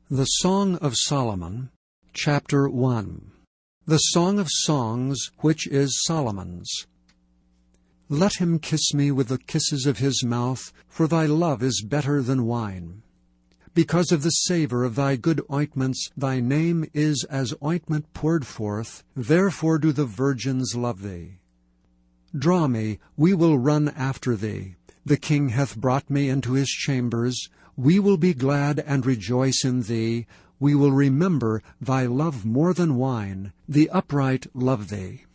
The Song of Solomon, Chapter 1. The Song of Songs, which is Solomon's. Let him kiss me with the kisses of his mouth, for thy love is better than wine. Because of the savour of thy good ointments, thy name is as ointment poured forth, therefore do the virgins love thee. Draw me, we will run after thee. The king hath brought me into his chambers. We will be glad and rejoice in thee. We will remember thy love more than wine. The upright love thee.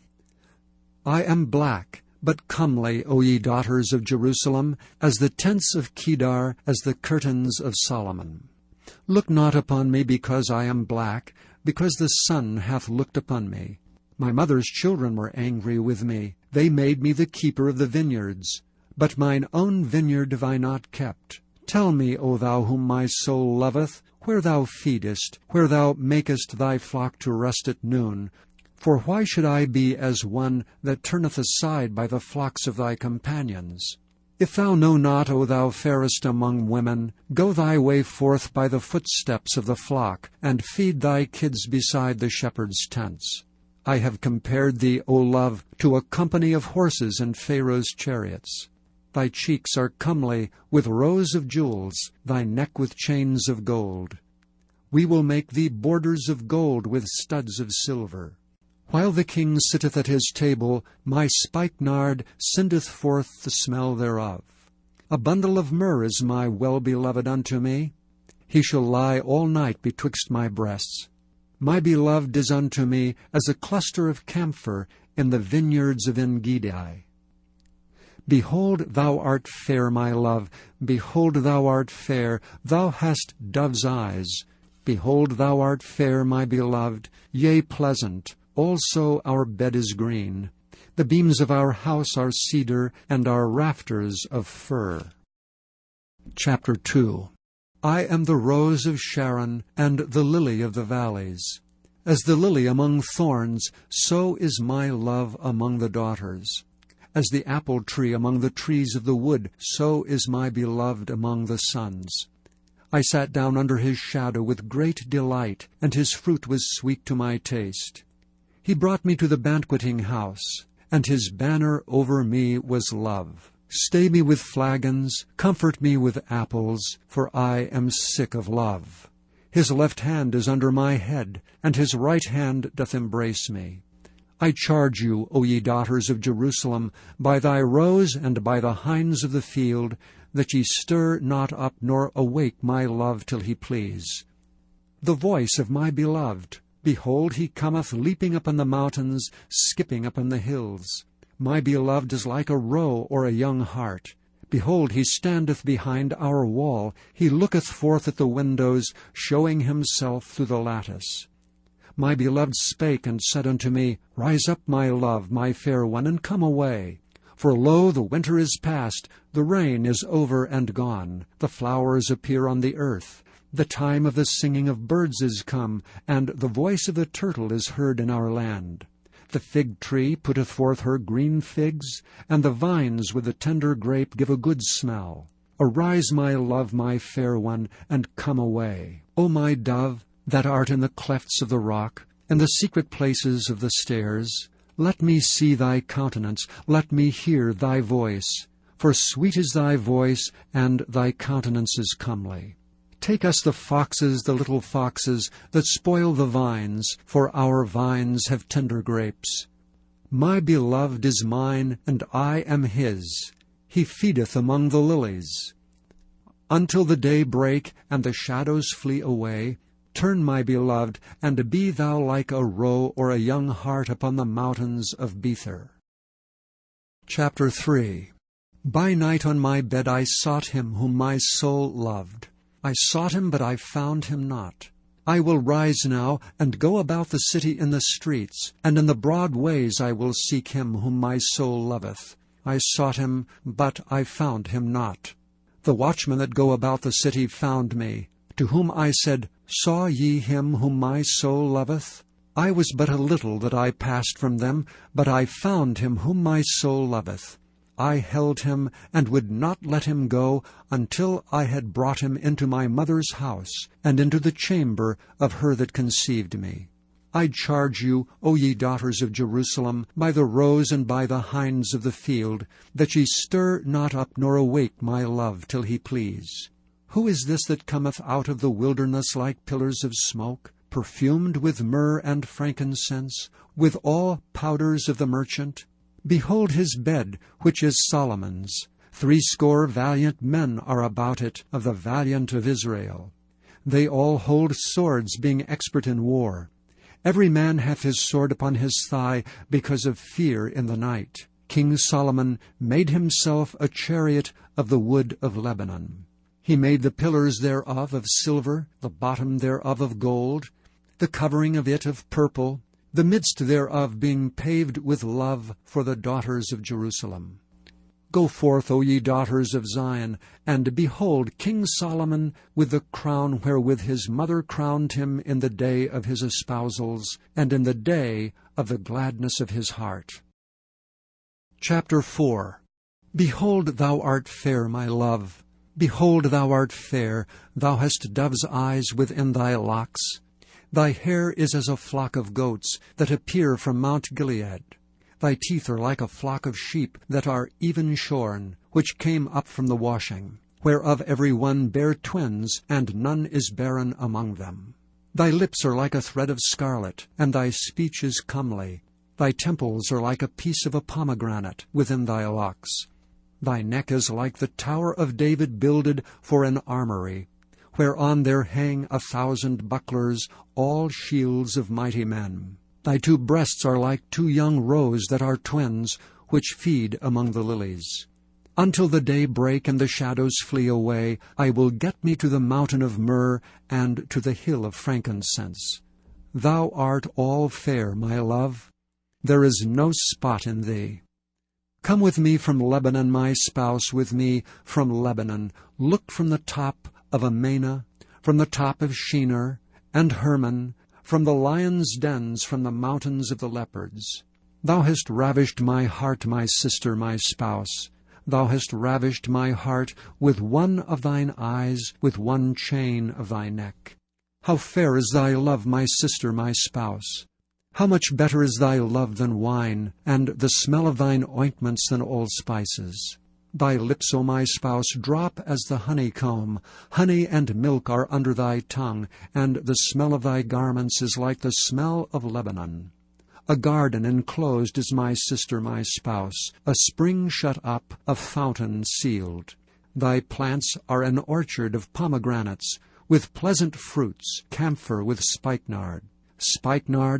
I am black, but comely, O ye daughters of Jerusalem, as the tents of Kedar, as the curtains of Solomon. Look not upon me because I am black, because the sun hath looked upon me. My mother's children were angry with me. They made me the keeper of the vineyards. But mine own vineyard have I not kept. Tell me, O thou whom my soul loveth, where thou feedest, where thou makest thy flock to rest at noon. For why should I be as one that turneth aside by the flocks of thy companions? If thou know not, O thou fairest among women, go thy way forth by the footsteps of the flock, and feed thy kids beside the shepherds' tents. I have compared thee, O love, to a company of horses in Pharaoh's chariots. Thy cheeks are comely with rows of jewels, thy neck with chains of gold. We will make thee borders of gold with studs of silver. While the king sitteth at his table, my spikenard sendeth forth the smell thereof. A bundle of myrrh is my well-beloved unto me. He shall lie all night betwixt my breasts. My beloved is unto me as a cluster of camphor in the vineyards of En-gedi. Behold, thou art fair, my love. Behold, thou art fair. Thou hast dove's eyes. Behold, thou art fair, my beloved. Yea, pleasant. Also our bed is green. The beams of our house are cedar, and our rafters of fir. Chapter 2. I am the rose of Sharon, and the lily of the valleys. As the lily among thorns, so is my love among the daughters. As the apple tree among the trees of the wood, so is my beloved among the sons. I sat down under his shadow with great delight, and his fruit was sweet to my taste. He brought me to the banqueting house, and his banner over me was love. Stay me with flagons, comfort me with apples, for I am sick of love. His left hand is under my head, and his right hand doth embrace me. I charge you, O ye daughters of Jerusalem, by thy roes and by the hinds of the field, that ye stir not up nor awake my love till he please. The voice of my beloved, behold, he cometh leaping upon the mountains, skipping upon the hills. My beloved is like a roe or a young hart. Behold, he standeth behind our wall. He looketh forth at the windows, showing himself through the lattice. My beloved spake and said unto me, Rise up, my love, my fair one, and come away. For lo, the winter is past, the rain is over and gone, the flowers appear on the earth. The time of the singing of birds is come, and the voice of the turtle is heard in our land. The fig tree putteth forth her green figs, and the vines with the tender grape give a good smell. Arise, my love, my fair one, and come away. O my dove, that art in the clefts of the rock, and the secret places of the stairs, let me see thy countenance, let me hear thy voice. For sweet is thy voice, and thy countenance is comely. Take us the foxes, the little foxes, that spoil the vines, for our vines have tender grapes. My beloved is mine, and I am his. He feedeth among the lilies. Until the day break, and the shadows flee away, turn, my beloved, and be thou like a roe or a young hart upon the mountains of Bether. Chapter 3. By night on my bed I sought him whom my soul loved. I sought him, but I found him not. I will rise now, and go about the city in the streets, and in the broad ways I will seek him whom my soul loveth. I sought him, but I found him not. The watchmen that go about the city found me, to whom I said, Saw ye him whom my soul loveth? I was but a little that I passed from them, but I found him whom my soul loveth. I held him, and would not let him go, until I had brought him into my mother's house, and into the chamber of her that conceived me. I charge you, O ye daughters of Jerusalem, by the roes and by the hinds of the field, that ye stir not up nor awake my love till he please. Who is this that cometh out of the wilderness like pillars of smoke, perfumed with myrrh and frankincense, with all powders of the merchant? Behold his bed, which is Solomon's. 80 valiant men are about it, of the valiant of Israel. They all hold swords, being expert in war. Every man hath his sword upon his thigh, because of fear in the night. King Solomon made himself a chariot of the wood of Lebanon. He made the pillars thereof of silver, the bottom thereof of gold, the covering of it of purple, the midst thereof being paved with love for the daughters of Jerusalem. Go forth, O ye daughters of Zion, and behold King Solomon with the crown wherewith his mother crowned him in the day of his espousals, and in the day of the gladness of his heart. Chapter 4. Behold, thou art fair, my love. Behold, thou art fair. Thou hast dove's eyes within thy locks. Thy hair is as a flock of goats that appear from Mount Gilead. Thy teeth are like a flock of sheep that are even shorn, which came up from the washing, whereof every one bare twins, and none is barren among them. Thy lips are like a thread of scarlet, and thy speech is comely. Thy temples are like a piece of a pomegranate within thy locks. Thy neck is like the tower of David builded for an armory, whereon there hang 1,000 bucklers, all shields of mighty men. Thy 2 breasts are like 2 young roes that are twins, which feed among the lilies. Until the day break and the shadows flee away, I will get me to the mountain of myrrh and to the hill of frankincense. Thou art all fair, my love. There is no spot in thee. Come with me from Lebanon, my spouse, with me from Lebanon. Look from the top of Amana, from the top of Shinar and Hermon, from the lions' dens, from the mountains of the leopards. Thou hast ravished my heart, my sister, my spouse. Thou hast ravished my heart with one of thine eyes, with one chain of thy neck. How fair is thy love, my sister, my spouse! How much better is thy love than wine, and the smell of thine ointments than all spices! Thy lips, O my spouse, drop as the honeycomb. Honey and milk are under thy tongue, and the smell of thy garments is like the smell of Lebanon. A garden enclosed is my sister, my spouse, a spring shut up, a fountain sealed. Thy plants are an orchard of pomegranates, with pleasant fruits, camphor with spikenard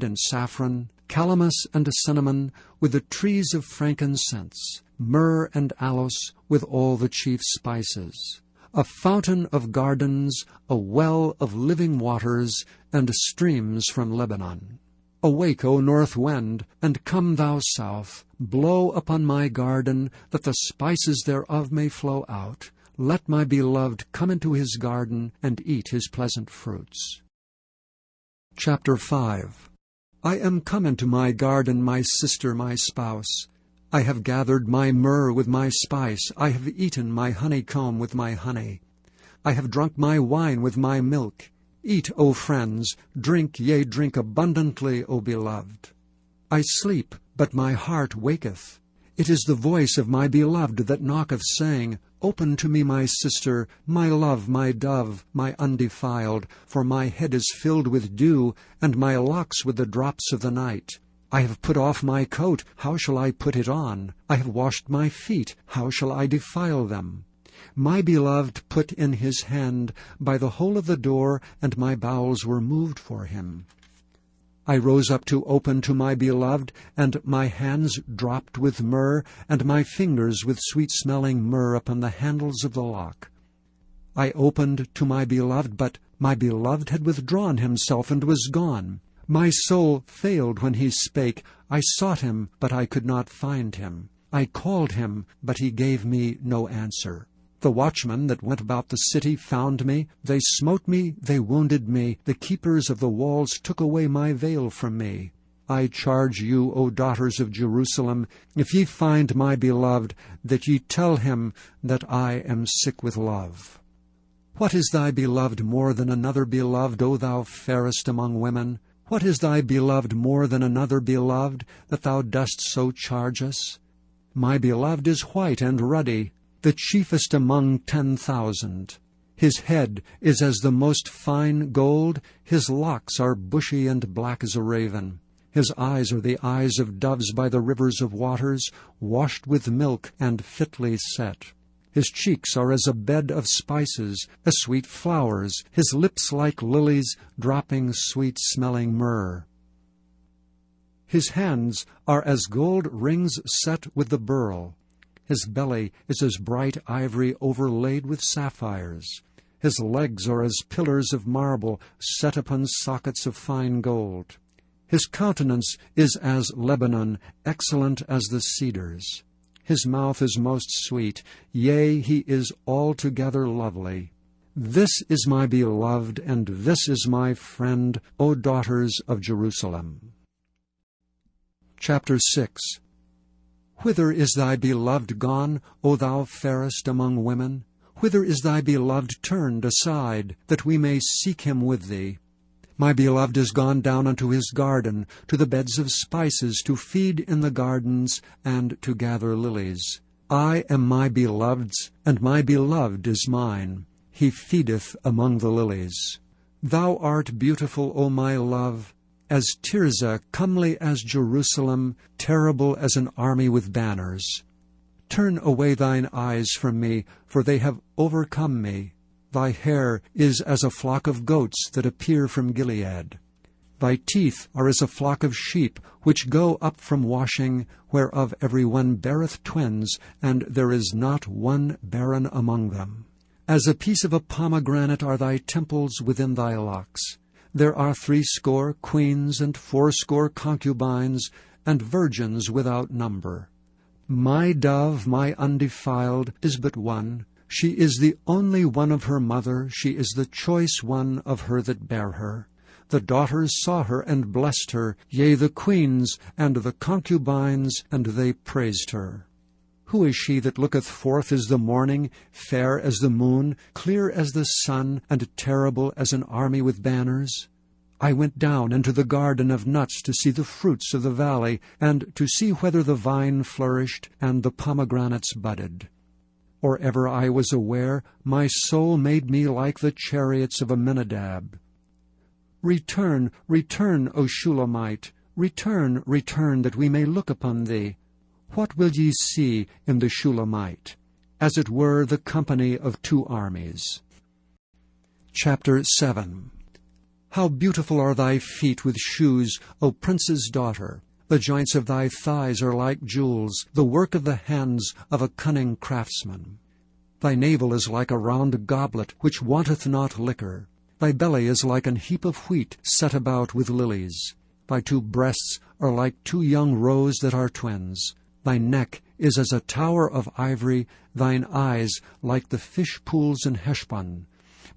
and saffron, calamus and cinnamon, with the trees of frankincense, myrrh and aloes, with all the chief spices. A fountain of gardens, a well of living waters, and streams from Lebanon. Awake, O north wind, and come thou south. Blow upon my garden, that the spices thereof may flow out. Let my beloved come into his garden, and eat his pleasant fruits. Chapter 5. I am come into my garden, my sister, my spouse. I have gathered my myrrh with my spice. I have eaten my honeycomb with my honey. I have drunk my wine with my milk. Eat, O friends, drink, yea, drink abundantly, O beloved. I sleep, but my heart waketh. It is the voice of my beloved that knocketh, saying, Open to me, my sister, my love, my dove, my undefiled, for my head is filled with dew, and my locks with the drops of the night. I have put off my coat, how shall I put it on? I have washed my feet, how shall I defile them? My beloved put in his hand by the hole of the door, and my bowels were moved for him. I rose up to open to my beloved, and my hands dropped with myrrh, and my fingers with sweet-smelling myrrh upon the handles of the lock. I opened to my beloved, but my beloved had withdrawn himself and was gone. My soul failed when he spake. I sought him, but I could not find him. I called him, but he gave me no answer. The watchmen that went about the city found me. They smote me, they wounded me. The keepers of the walls took away my veil from me. I charge you, O daughters of Jerusalem, if ye find my beloved, that ye tell him that I am sick with love. What is thy beloved more than another beloved, O thou fairest among women? What is thy beloved more than another beloved, that thou dost so charge us? My beloved is white and ruddy, the chiefest among 10,000. His head is as the most fine gold, his locks are bushy and black as a raven. His eyes are the eyes of doves by the rivers of waters, washed with milk and fitly set. His cheeks are as a bed of spices, as sweet flowers, his lips like lilies, dropping sweet-smelling myrrh. His hands are as gold rings set with the beryl. His belly is as bright ivory overlaid with sapphires. His legs are as pillars of marble set upon sockets of fine gold. His countenance is as Lebanon, excellent as the cedars. His mouth is most sweet, yea, he is altogether lovely. This is my beloved, and this is my friend, O daughters of Jerusalem. Chapter 6. Whither is thy beloved gone, O thou fairest among women? Whither is thy beloved turned aside, that we may seek him with thee? My beloved is gone down unto his garden, to the beds of spices, to feed in the gardens, and to gather lilies. I am my beloved's, and my beloved is mine. He feedeth among the lilies. Thou art beautiful, O my love, as Tirzah, comely as Jerusalem, terrible as an army with banners. Turn away thine eyes from me, for they have overcome me. Thy hair is as a flock of goats that appear from Gilead. Thy teeth are as a flock of sheep, which go up from washing, whereof every one beareth twins, and there is not one barren among them. As a piece of a pomegranate are thy temples within thy locks. There are 80 queens and 80 concubines, and virgins without number. My dove, my undefiled, is but one. She is the only one of her mother, she is the choice one of her that bare her. The daughters saw her and blessed her, yea, the queens and the concubines, and they praised her. Who is she that looketh forth as the morning, fair as the moon, clear as the sun, and terrible as an army with banners? I went down into the garden of nuts to see the fruits of the valley, and to see whether the vine flourished and the pomegranates budded. Or ever I was aware, my soul made me like the chariots of Aminadab. Return, return, O Shulamite, return, return, that we may look upon thee. What will ye see in the Shulamite? As it were the company of 2 armies. Chapter 7. How beautiful are thy feet with shoes, O prince's daughter! The joints of thy thighs are like jewels, the work of the hands of a cunning craftsman. Thy navel is like a round goblet, which wanteth not liquor. Thy belly is like an heap of wheat set about with lilies. Thy 2 breasts are like 2 young roes that are twins. Thy neck is as a tower of ivory, thine eyes like the fish pools in Heshbon,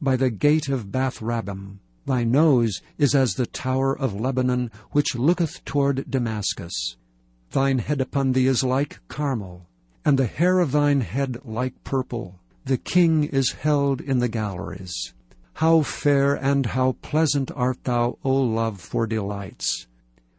by the gate of Bath-rabbim. Thy nose is as the tower of Lebanon, which looketh toward Damascus. Thine head upon thee is like Carmel, and the hair of thine head like purple. The king is held in the galleries. How fair and how pleasant art thou, O love, for delights!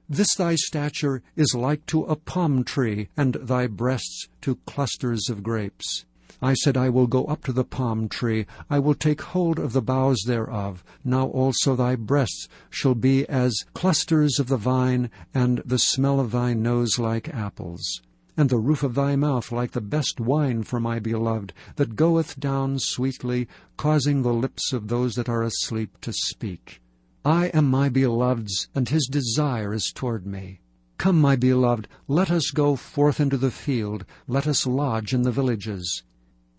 This thy stature is like to a palm tree, and thy breasts to clusters of grapes. I said, I will go up to the palm tree, I will take hold of the boughs thereof. Now also thy breasts shall be as clusters of the vine, and the smell of thy nose like apples, and the roof of thy mouth like the best wine for my beloved, that goeth down sweetly, causing the lips of those that are asleep to speak. I am my beloved's, and his desire is toward me. Come, my beloved, let us go forth into the field, let us lodge in the villages.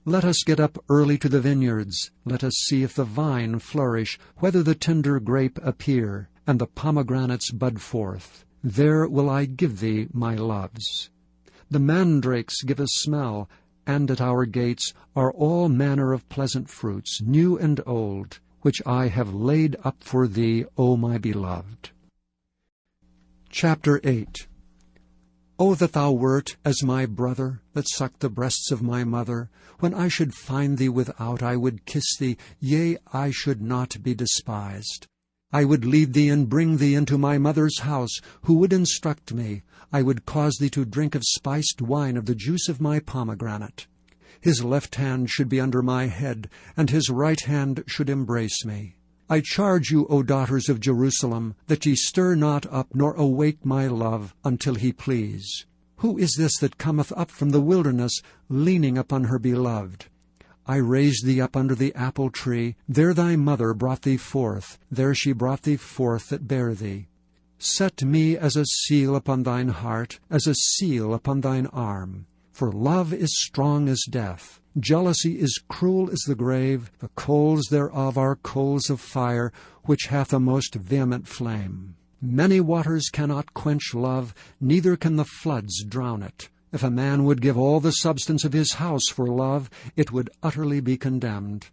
Let us get up early to the vineyards. Let us see if the vine flourish, whether the tender grape appear, and the pomegranates bud forth. There will I give thee my loves. The mandrakes give a smell, and at our gates are all manner of pleasant fruits, new and old, which I have laid up for thee, O my beloved. Chapter 8. O that thou wert as my brother, that sucked the breasts of my mother! When I should find thee without, I would kiss thee, yea, I should not be despised. I would lead thee and bring thee into my mother's house, who would instruct me. I would cause thee to drink of spiced wine of the juice of my pomegranate. His left hand should be under my head, and his right hand should embrace me. I charge you, O daughters of Jerusalem, that ye stir not up, nor awake my love, until he please. Who is this that cometh up from the wilderness, leaning upon her beloved? I raised thee up under the apple tree, there thy mother brought thee forth, there she brought thee forth that bare thee. Set me as a seal upon thine heart, as a seal upon thine arm. For love is strong as death, jealousy is cruel as the grave, the coals thereof are coals of fire, which hath a most vehement flame. Many waters cannot quench love, neither can the floods drown it. If a man would give all the substance of his house for love, it would utterly be condemned.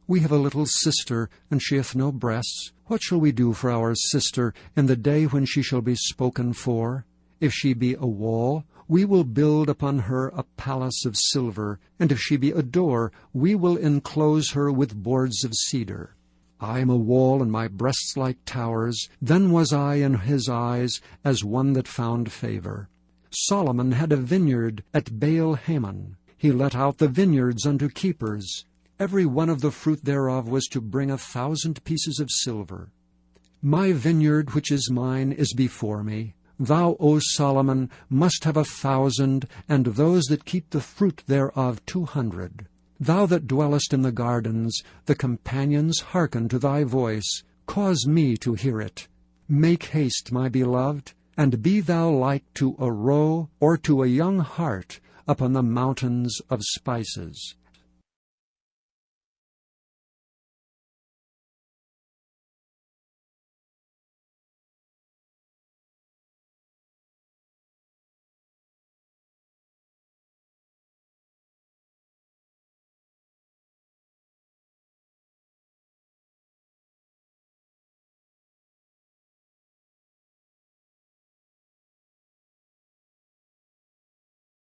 We have a little sister, and she hath no breasts. What shall we do for our sister in the day when she shall be spoken for? If she be a wall, we will build upon her a palace of silver, and if she be a door, we will enclose her with boards of cedar. I am a wall, and my breasts like towers. Then was I in his eyes as one that found favor. Solomon had a vineyard at Baal-Hamon. He let out the vineyards unto keepers. Every one of the fruit thereof was to bring 1,000 pieces of silver. My vineyard which is mine is before me. Thou, O Solomon, must have 1,000, and those that keep the fruit thereof 200. Thou that dwellest in the gardens, the companions hearken to thy voice. Cause me to hear it. Make haste, my beloved, and be thou like to a roe or to a young hart upon the mountains of spices.